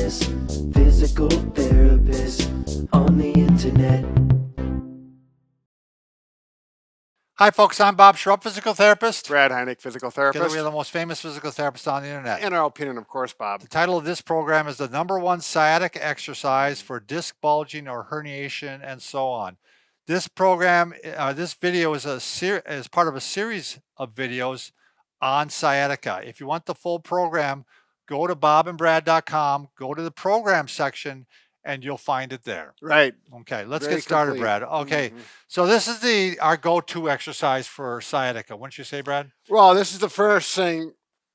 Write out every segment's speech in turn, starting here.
Therapist, physical therapist on the internet. Hi folks, I'm Bob Schrupp, physical therapist. Brad Heineck, physical Together therapist. we are the most famous physical therapists on the internet. In our opinion, of course, Bob. The title of this program is the #1 sciatica exercise for disc bulging or herniation and so on. This program, this video is part of a series of videos on sciatica. If you want the full program, go to bobandbrad.com, go to the program section, and you'll find it there. Right. Okay, let's Very get started, complete. Brad. Okay, so this is our go-to exercise for sciatica. Wouldn't you say, Brad? Well, this is the first thing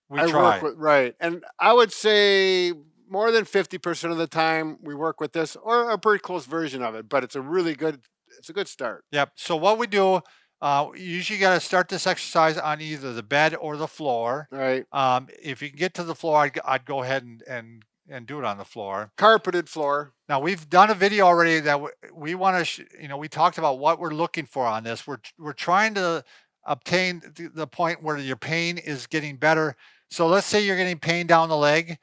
We I try. work with. Right. And I would say more than 50% of the time we work with this or a pretty close version of it, but it's a good start. Yep. So what we do, you usually got to start this exercise on either the bed or the floor. Right. If you can get to the floor, I'd go ahead and do it on the floor. Carpeted floor. Now we've done a video already that we want to, we talked about what we're looking for on this. We're trying to obtain the point where your pain is getting better. So let's say you're getting pain down the leg.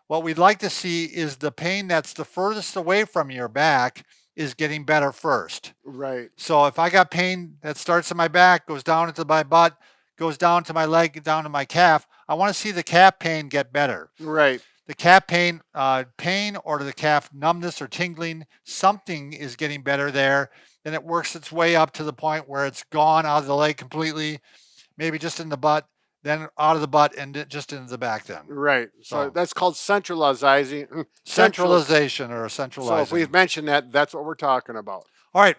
What we'd like to see is the pain that's the furthest away from your back is getting better first. Right. So if I got pain that starts in my back, goes down into my butt, goes down to my leg, down to my calf, I want to see the calf pain get better. Right. The calf pain or the calf numbness or tingling, something is getting better there. Then it works its way up to the point where it's gone out of the leg completely, maybe just in the butt, then out of the butt and just into the back then. Right. So that's called centralization. Centralization or centralizing. So if we've mentioned that, that's what we're talking about. All right.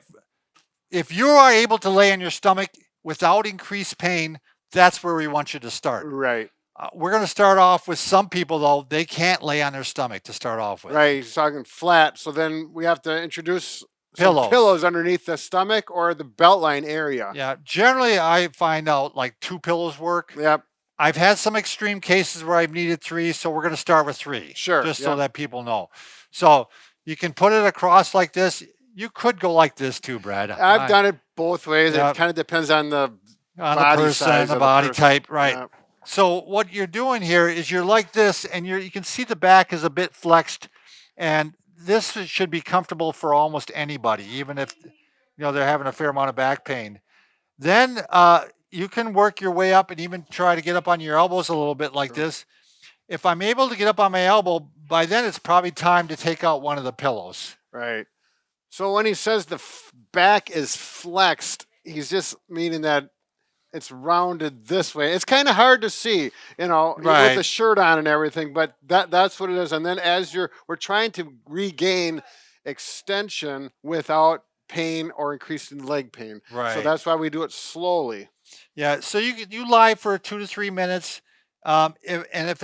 If you are able to lay on your stomach without increased pain, that's where we want you to start. Right. We're going to start off with some people, though, they can't lay on their stomach to start off with. Right. He's talking flat. So then we have to introduce pillows underneath the stomach or the belt line area. Yeah. Generally, I find out like 2 pillows work. Yep. I've had some extreme cases where I've needed 3, so we're going to start with 3. Sure. Just so that people know. So you can put it across like this. You could go like this too, Brad. I've done it both ways. Yep. It kind of depends on the body person, size the body type, right? Yep. So what you're doing here is you're like this, and you can see the back is a bit flexed, and this should be comfortable for almost anybody, even if they're having a fair amount of back pain. Then you can work your way up and even try to get up on your elbows a little bit like this. If I'm able to get up on my elbow, by then it's probably time to take out one of the pillows. Right. So when he says the back is flexed, he's just meaning that it's rounded this way. It's kind of hard to see, right, with the shirt on and everything, but that's what it is. And then we're trying to regain extension without pain or increasing leg pain. Right. So that's why we do it slowly. Yeah. So you lie for 2 to 3 minutes. If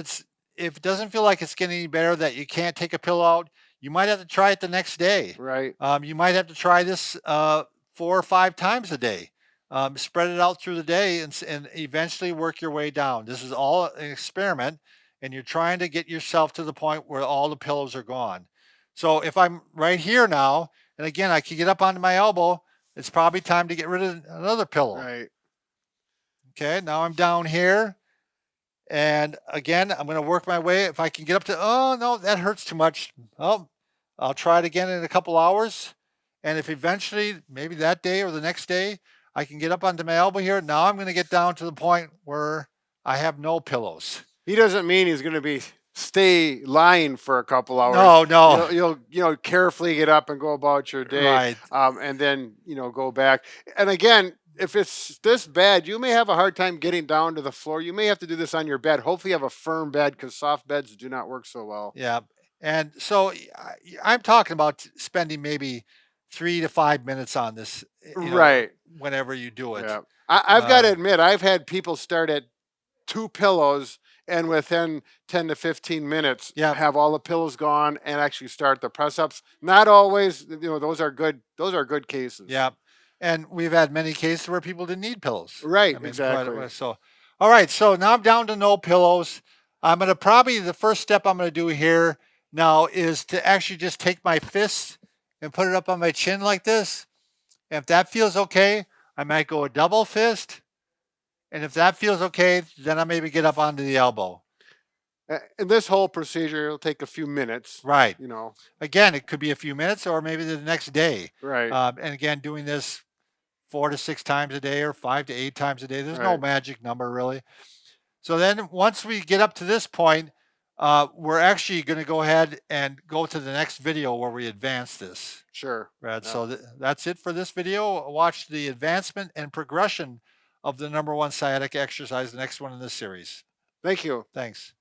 it doesn't feel like it's getting any better, that you can't take a pillow out, you might have to try it the next day. Right. You might have to try this 4 or 5 times a day. Spread it out through the day and eventually work your way down. This is all an experiment, and you're trying to get yourself to the point where all the pillows are gone. So if I'm right here now, and again, I can get up onto my elbow, it's probably time to get rid of another pillow. Right. Okay, now I'm down here. And again, I'm going to work my way. If I can get up to, oh, no, that hurts too much. Oh, I'll try it again in a couple hours. And if eventually, maybe that day or the next day, I can get up onto my elbow here, now I'm going to get down to the point where I have no pillows. He doesn't mean he's going to stay lying for a couple hours. No. You'll carefully get up and go about your day. Right. And then, go back. And again, if it's this bad, you may have a hard time getting down to the floor. You may have to do this on your bed. Hopefully you have a firm bed because soft beds do not work so well. Yeah. And so I'm talking about spending maybe 3 to 5 minutes on this. Right. Whenever you do it. Yeah. I've got to admit, I've had people start at 2 pillows and within 10 to 15 minutes have all the pillows gone and actually start the press ups. Not always, those are good cases. Yeah. And we've had many cases where people didn't need pillows. Right, exactly. So, all right. So now I'm down to no pillows. I'm going to the first step I'm going to do here now is to actually just take my fist and put it up on my chin like this. And if that feels okay, I might go a double fist. And if that feels okay, then I maybe get up onto the elbow. And this whole procedure will take a few minutes. Right. You know. Again, it could be a few minutes or maybe the next day. Right. And again, doing this 4 to 6 times a day or 5 to 8 times a day. There's no Right. magic number really. So then once we get up to this point, we're actually going to go ahead and go to the next video where we advance this. Sure. Right. Yeah. So that's it for this video. Watch the advancement and progression of the number 1 sciatica exercise, the next one in this series. Thank you. Thanks.